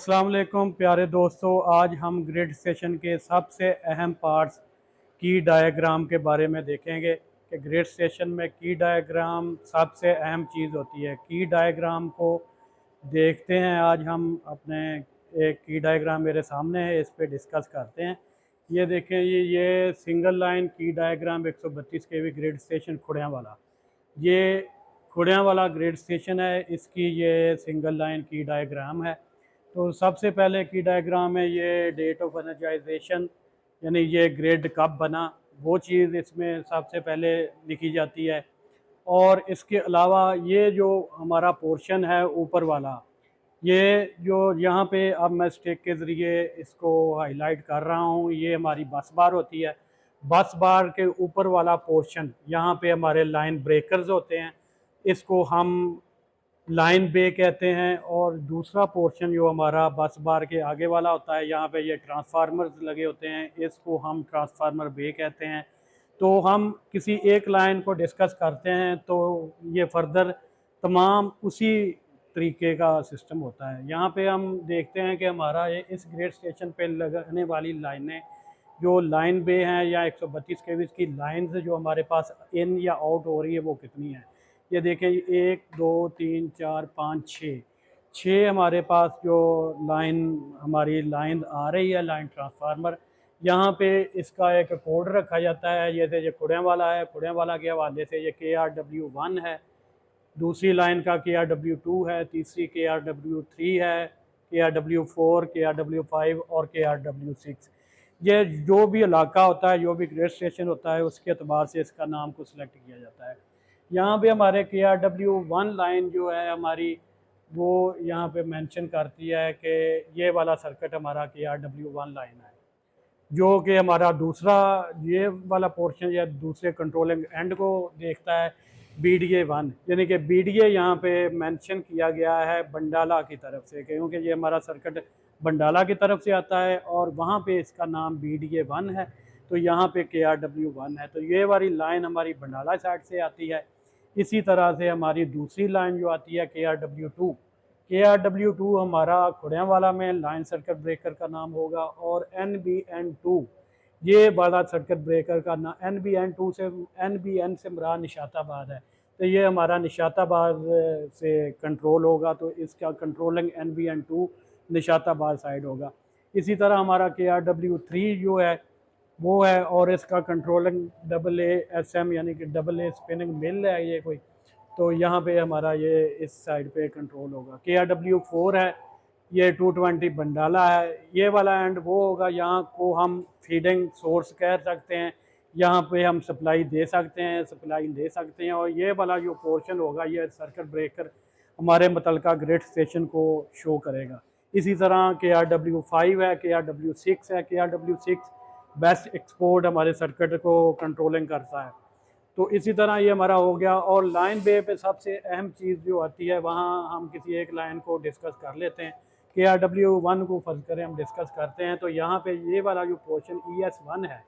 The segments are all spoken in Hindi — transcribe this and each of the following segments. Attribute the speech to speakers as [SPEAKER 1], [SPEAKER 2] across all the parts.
[SPEAKER 1] अस्सलाम वालेकुम प्यारे दोस्तों, आज हम ग्रिड स्टेशन के सबसे अहम पार्ट्स की डायग्राम के बारे में देखेंगे कि ग्रिड स्टेशन में की डायग्राम सबसे अहम चीज़ होती है। की डायग्राम को देखते हैं। आज हम अपने एक की डायग्राम मेरे सामने है, इस पे डिस्कस करते हैं। ये देखें, ये सिंगल लाइन की डायग्राम 132 केवी ग्रिड स्टेशन खुड़ियाँ वाला, ये खुड़ियाँ वाला ग्रिड स्टेशन है। इसकी ये सिंगल लाइन की डायग्राम है। तो सबसे पहले की डायग्राम है ये डेट ऑफ एनर्जाइजेशन, यानी ये ग्रिड कब बना, वो चीज़ इसमें सबसे पहले लिखी जाती है। और इसके अलावा ये जो हमारा पोर्शन है ऊपर वाला, ये जो यहाँ पे अब मैं स्टिक के ज़रिए इसको हाईलाइट कर रहा हूँ, ये हमारी बस बार होती है। बस बार के ऊपर वाला पोर्शन, यहाँ पे हमारे लाइन ब्रेकर्स होते हैं, इसको हम लाइन बे कहते हैं। और दूसरा पोर्शन जो हमारा बस बार के आगे वाला होता है, यहाँ पे ये ट्रांसफार्मर्स लगे होते हैं, इसको हम ट्रांसफार्मर बे कहते हैं। तो हम किसी एक लाइन को डिस्कस करते हैं तो ये फर्दर तमाम उसी तरीके का सिस्टम होता है। यहाँ पे हम देखते हैं कि हमारा ये इस ग्रेड स्टेशन पे लगने वाली लाइनें जो लाइन बे हैं या 132 केवी की लाइंस जो हमारे पास इन या आउट हो रही है वो कितनी है। ये देखें, 1 2 3 4 5 6 हमारे पास जो लाइन हमारी लाइन आ रही है, लाइन ट्रांसफार्मर। यहाँ पे इसका एक कोड रखा जाता है, जैसे ये खुड़ियाँ वाला है, खुड़ियाँ वाला के हवाले से ये KRW1 है, दूसरी लाइन का KRW2 है, तीसरी KRW3 है, KRW4, KRW5 और KRW6। ये जो भी इलाका होता है, जो भी ग्रेड स्टेशन होता है, उसके अतबार से इसका नाम को सिलेक्ट किया जाता है। यहाँ पे हमारे KRW1 लाइन जो है हमारी, वो यहाँ पे मेंशन करती है कि ये वाला सर्किट हमारा KRW1 लाइन है, जो कि हमारा दूसरा ये वाला पोर्शन या दूसरे कंट्रोलिंग एंड को देखता है BDA1, यानी कि BDA यहाँ पे मेंशन किया गया है बंडाला की तरफ से, क्योंकि ये हमारा सर्किट बंडाला की तरफ से आता है और वहाँ पे इसका नाम BDA1 है, तो यहाँ पे KRW1 है। तो ये वाली लाइन हमारी बंडाला साइड से आती है। इसी तरह से हमारी दूसरी लाइन जो आती है KRW2 हमारा खुड़ियाँ वाला में लाइन सर्किट ब्रेकर का नाम होगा। और NBN2 ये वाला सर्किट ब्रेकर का नाम, NBN2 से NBN से मुराद निशाताबाद है, तो ये हमारा निशाताबाद से कंट्रोल होगा, तो इसका कंट्रोलिंग NBN2 निशाताबाद साइड होगा। इसी तरह हमारा KRW3 जो है वो है, और इसका कंट्रोलिंग AASM यानी कि AA स्पिनिंग मिल है ये कोई, तो यहाँ पे हमारा ये इस साइड पे कंट्रोल होगा। KRW4 है, ये 220 बंडाला है। ये वाला एंड वो होगा, यहाँ को हम फीडिंग सोर्स कह सकते हैं, यहाँ पे हम सप्लाई दे सकते हैं, सप्लाई ले सकते हैं। और ये वाला जो पोर्शन होगा, ये सर्किट ब्रेकर हमारे मुतलका ग्रिड स्टेशन को शो करेगा। इसी तरह KRW5 है, KRW6 है। KRW6 बेस्ट एक्सपोर्ट हमारे सर्किट को कंट्रोलिंग करता है। तो इसी तरह ये हमारा हो गया। और लाइन बे पे सबसे अहम चीज़ जो आती है, वहाँ हम किसी एक लाइन को डिस्कस कर लेते हैं। KRW1 को फर्ज करें हम डिस्कस करते हैं, तो यहाँ पे ये वाला जो पोर्शन ES1 है,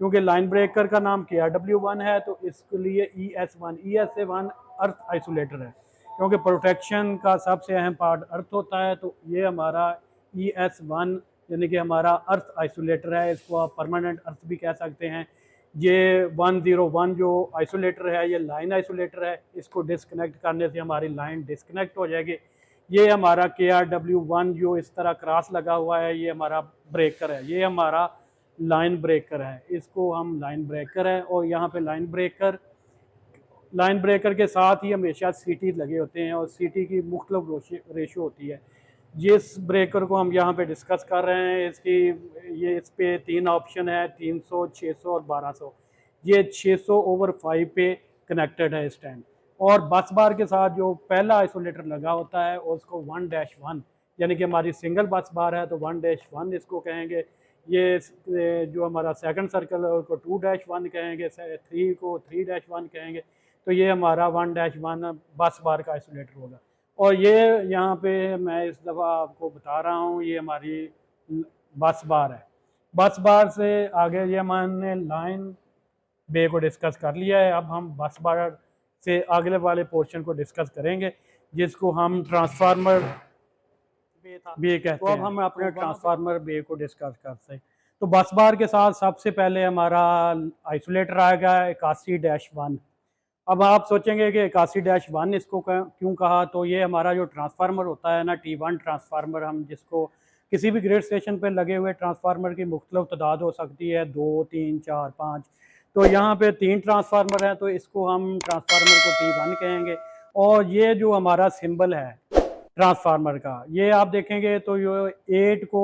[SPEAKER 1] क्योंकि लाइन ब्रेकर का नाम KRW1 है, तो इसके लिए ES1 अर्थ आइसोलेटर है, क्योंकि प्रोटेक्शन का सबसे अहम पार्ट अर्थ होता है। तो ये हमारा ES1 यानी कि हमारा अर्थ आइसोलेटर है, इसको आप परमानेंट अर्थ भी कह सकते हैं। ये 101 जो आइसोलेटर है, ये लाइन आइसोलेटर है, इसको डिस्कनेक्ट करने से हमारी लाइन डिस्कनेक्ट हो जाएगी। ये हमारा KRW1 जो इस तरह क्रॉस लगा हुआ है, ये हमारा ब्रेकर है, ये हमारा लाइन ब्रेकर है, इसको हम लाइन ब्रेकर है। और यहाँ पे लाइन ब्रेकर के साथ ही हमेशा CT लगे होते हैं, और CT की मुख्तलिफ रेशो होती है। जिस ब्रेकर को हम यहाँ पे डिस्कस कर रहे हैं, इस पे 3 ऑप्शन है, 300, 600 और 1200। ये 600/5 पे कनेक्टेड है इस टाइम। और बस बार के साथ जो पहला आइसोलेटर लगा होता है उसको 1-1 यानी कि हमारी सिंगल बस बार है, तो 1-1 इसको कहेंगे। ये जो हमारा सेकंड सर्कल है उसको 2-1 कहेंगे, 3 को 3-1 कहेंगे। तो ये हमारा 1-1 बस बार का आइसोलेटर होगा। और ये यहाँ पे मैं इस दफ़ा आपको बता रहा हूँ, ये हमारी बस बार है। बस बार से आगे ये हमने लाइन बे को डिस्कस कर लिया है। अब हम बस बार से अगले वाले पोर्शन को डिस्कस करेंगे, जिसको हम ट्रांसफार्मर बे कहते हैं। तो अब हम अपने ट्रांसफार्मर बे को डिस्कस करते हैं। तो बस बार के साथ सबसे पहले हमारा आइसोलेटर आएगा 81-1। अब आप सोचेंगे कि 81-1 इसको क्यों कहा, तो ये हमारा जो ट्रांसफार्मर होता है ना, T1 ट्रांसफार्मर, हम जिसको किसी भी ग्रिड स्टेशन पर लगे हुए ट्रांसफार्मर की मुख्तलिफ तादाद हो सकती है, 2, 3, 4, 5। तो यहाँ पे 3 ट्रांसफार्मर है, तो इसको हम ट्रांसफार्मर को T1 कहेंगे। और ये जो हमारा सिंबल है ट्रांसफार्मर का, ये आप देखेंगे तो ये 8 को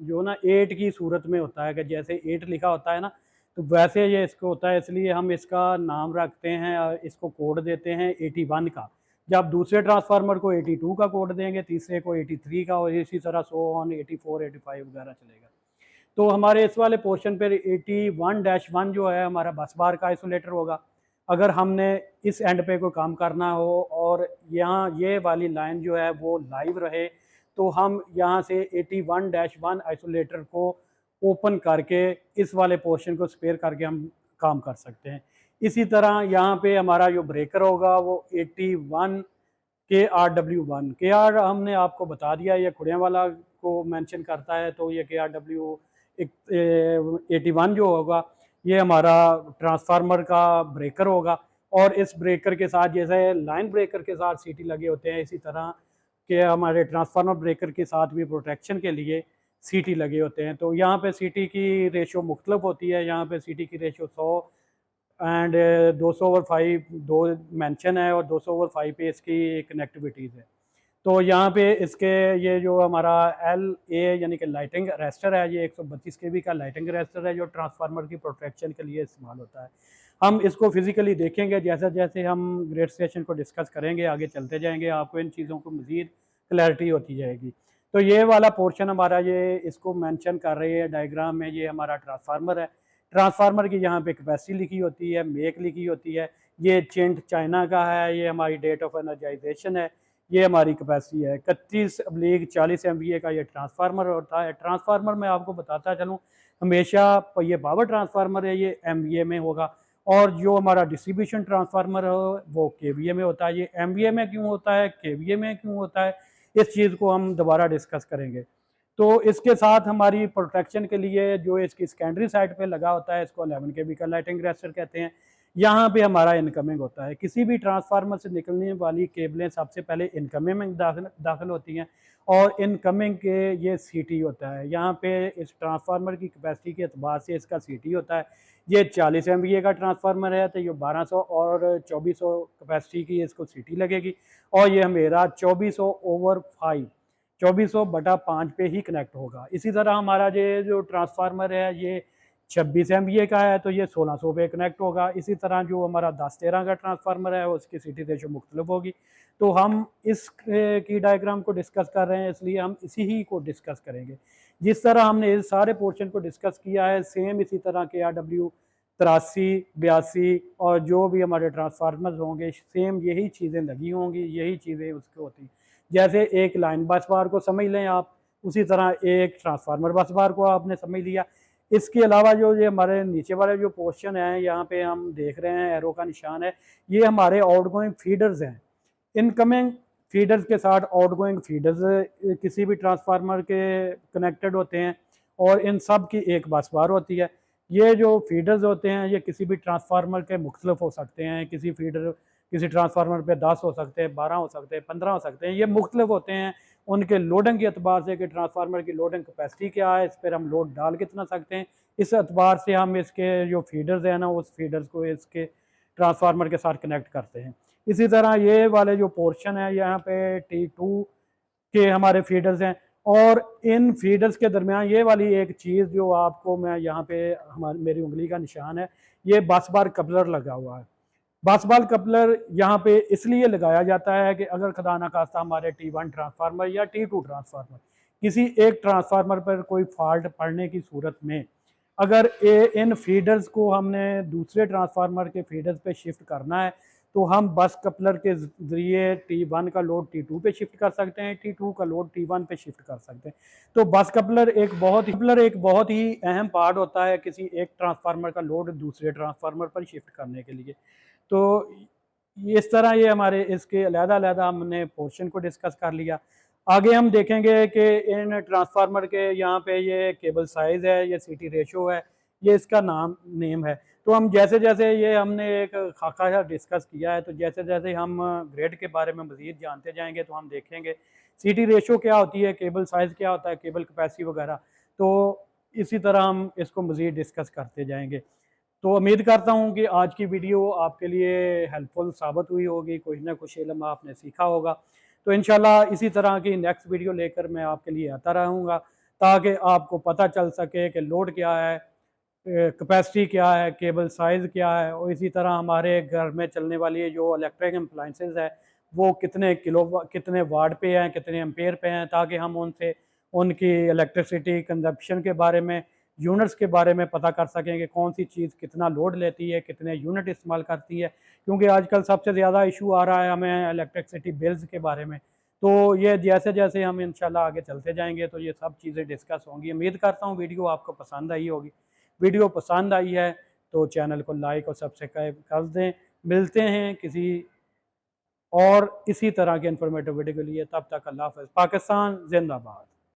[SPEAKER 1] जो ना 8 की सूरत में होता है, कि जैसे 8 लिखा होता है ना, तो वैसे ये इसको होता है। इसलिए हम इसका नाम रखते हैं और इसको कोड देते हैं 81 का। जब दूसरे ट्रांसफार्मर को 82 का कोड देंगे, तीसरे को 83 का, और इसी तरह 84, 85 वगैरह चलेगा। तो हमारे इस वाले पोर्शन पर 81-1 जो है हमारा बस बार का आइसोलेटर होगा। अगर हमने इस एंड पे कोई काम करना हो और यहाँ ये वाली लाइन जो है वो लाइव रहे, तो हम यहाँ से 81-1 आइसोलेटर को ओपन करके इस वाले पोर्शन को स्पेयर करके हम काम कर सकते हैं। इसी तरह यहाँ पे हमारा जो ब्रेकर होगा वो 81 KRW1। KR हमने आपको बता दिया, ये खुड़िया वाला को मेंशन करता है। तो ये KRW 81 जो होगा ये हमारा ट्रांसफार्मर का ब्रेकर होगा। और इस ब्रेकर के साथ, जैसे लाइन ब्रेकर के साथ सीटी लगे होते हैं, इसी तरह के हमारे ट्रांसफार्मर ब्रेकर के साथ भी प्रोटेक्शन के लिए सीटी लगे होते हैं। तो यहाँ पे सीटी की रेशो मुख्तलिफ होती है। यहाँ पे सीटी की रेशो 100 एंड 200/5 दो मेंशन है, और 200/5 पे इसकी कनेक्टिविटीज़ है। तो यहाँ पे इसके ये जो हमारा LA यानी कि लाइटिंग अरेस्टर है, ये 132 kV का लाइटिंग अरेस्टर है, जो ट्रांसफार्मर की प्रोटेक्शन के लिए इस्तेमाल होता है। हम इसको फिजिकली देखेंगे, जैसे जैसे हम ग्रिड स्टेशन को डिस्कस करेंगे, आगे चलते जाएंगे, आपको इन चीज़ों को मज़ीद क्लैरिटी होती जाएगी। तो ये वाला पोर्शन हमारा, ये इसको मेंशन कर रही है डायग्राम में, ये हमारा ट्रांसफार्मर है। ट्रांसफार्मर की यहाँ पे कैपेसिटी लिखी होती है, मेक लिखी होती है। ये चिंट चाइना का है, ये हमारी डेट ऑफ एनर्जाइजेशन है, ये हमारी कैपेसिटी है 31/40 MVA का ये ट्रांसफार्मर होता है। ट्रांसफार्मर में आपको बताता चलूँ, हमेशा ये पावर ट्रांसफार्मर है, ये MVA में होगा। और जो हमारा डिस्ट्रीब्यूशन ट्रांसफार्मर है वो KVA में होता है। ये MVA में क्यों होता है, KVA में क्यों होता है, इस चीज़ को हम दोबारा डिस्कस करेंगे। तो इसके साथ हमारी प्रोटेक्शन के लिए जो इसकी सेकेंडरी साइड पे लगा होता है, इसको 11 kV का लाइटिंग अरेस्टर कहते हैं। यहाँ पे हमारा इनकमिंग होता है। किसी भी ट्रांसफार्मर से निकलने वाली केबलें सबसे पहले इनकमिंग में दाखिल होती हैं, और इनकमिंग के ये CT होता है। यहाँ पे इस ट्रांसफार्मर की कैपेसिटी के अतबार से इसका CT होता है। ये 40 MVA का ट्रांसफार्मर है, तो ये 1200 और 2400 कैपेसिटी की इसको CT लगेगी। और ये मेरा 2400/5 2400/5 पे ही कनेक्ट होगा। इसी तरह हमारा ये जो ट्रांसफार्मर है ये 26 MVA का है, तो ये 1600 पे कनेक्ट होगा। इसी तरह जो हमारा 10-13 का ट्रांसफार्मर है उसकी सीटी रेशो मुख्तलिफ होगी। तो हम इस की डायग्राम को डिस्कस कर रहे हैं, इसलिए हम इसी ही को डिस्कस करेंगे। जिस तरह हमने इस सारे पोर्शन को डिस्कस किया है, सेम इसी तरह के KRW 83, 82 और जो भी हमारे ट्रांसफार्मर्स होंगे, सेम यही चीज़ें लगी होंगी, यही चीज़ें उसकी होती। जैसे एक लाइन बस बार को समझ लें आप, उसी तरह एक ट्रांसफार्मर बस बार को आपने समझ लिया। इसके अलावा जो ये हमारे नीचे वाले जो पोर्शन है, यहाँ पे हम देख रहे हैं एरो का निशान है, ये हमारे आउटगोइंग फीडर्स हैं। इनकमिंग फीडर्स के साथ आउटगोइंग फीडर्स किसी भी ट्रांसफार्मर के कनेक्टेड होते हैं, और इन सब की एक बस बार होती है। ये जो फीडर्स होते हैं ये किसी भी ट्रांसफार्मर के मुख्तलिफ हो सकते हैं। किसी ट्रांसफार्मर पे 10 हो सकते हैं, 12 हो सकते हैं, 15 हो सकते हैं। ये मुख्तलिफ होते हैं उनके लोडिंग के अतबार से कि ट्रांसफार्मर की लोडिंग कैपेसिटी क्या है, इस पर हम लोड डाल कितना सकते हैं। इस अतबार से हम इसके जो फीडर्स हैं ना, उस फीडर्स को इसके ट्रांसफार्मर के साथ कनेक्ट करते हैं। इसी तरह ये वाले जो पोर्शन है, यहाँ पे T2 के हमारे फीडर्स हैं, और इन फीडर्स के दरमियान ये वाली एक चीज़ जो आपको मैं यहाँ पे हमारी मेरी उंगली का निशान है, ये बस बार कपलर लगा हुआ है। बस बार कपलर यहाँ पे इसलिए लगाया जाता है कि अगर खुदा ना खास्ता हमारे T1 ट्रांसफार्मर या T2 ट्रांसफार्मर किसी एक ट्रांसफार्मर पर कोई फॉल्ट पड़ने की सूरत में, अगर इन फीडर्स को हमने दूसरे ट्रांसफार्मर के फीडर्स पे शिफ्ट करना है, तो हम बस कपलर के ज़रिए T1 का लोड T2 पे शिफ्ट कर सकते हैं, T2 का लोड T1 पे शिफ्ट कर सकते हैं। तो बस कपलर एक बहुत ही अहम पार्ट होता है किसी एक ट्रांसफार्मर का लोड दूसरे ट्रांसफार्मर पर शिफ्ट करने के लिए। तो इस तरह ये हमारे इसके अलग-अलग हमने पोर्शन को डिस्कस कर लिया। आगे हम देखेंगे कि इन ट्रांसफार्मर के यहाँ पे ये केबल साइज़ है, ये सीटी रेशो है, ये इसका नेम है। तो हम जैसे जैसे ये हमने एक खाका सा डिस्कस किया है, तो जैसे जैसे हम ग्रेड के बारे में मज़ीद जानते जाएंगे तो हम देखेंगे सीटी रेशो क्या होती है, केबल साइज़ क्या होता है, केबल कैपेसिटी वगैरह। तो इसी तरह हम इसको मज़ीद डिस्कस करते जाएंगे। तो उम्मीद करता हूँ कि आज की वीडियो आपके लिए हेल्पफुल साबित हुई होगी, कुछ ना कुछ इल्म आपने सीखा होगा। तो इंशाल्लाह इसी तरह की नेक्स्ट वीडियो लेकर मैं आपके लिए आता रहूँगा, ताकि आपको पता चल सके कि लोड क्या है, कैपेसिटी क्या है, केबल साइज़ क्या है, और इसी तरह हमारे घर में चलने वाली जो इलेक्ट्रिक अप्लाइंसेस है वो कितने वाट पे हैं, कितने एम्पेयर पे हैं, ताकि हम उनसे उनकी इलेक्ट्रिसिटी कंजप्शन के बारे में, यूनिट्स के बारे में पता कर सकें कि कौन सी चीज़ कितना लोड लेती है, कितने यूनिट इस्तेमाल करती है। क्योंकि आजकल सबसे ज़्यादा इशू आ रहा है हमें इलेक्ट्रिसिटी बिल्स के बारे में। तो ये जैसे जैसे हम इंशाल्लाह आगे चलते जाएंगे तो ये सब चीज़ें डिस्कस होंगी। उम्मीद करता हूँ वीडियो आपको पसंद आई होगी। वीडियो पसंद आई है तो चैनल को लाइक और सब्सक्राइब कर दें। मिलते हैं किसी और इसी तरह के इंफॉर्मेटिव वीडियो के लिए, तब तक अल्लाह हाफ़िज़। पाकिस्तान जिंदाबाद।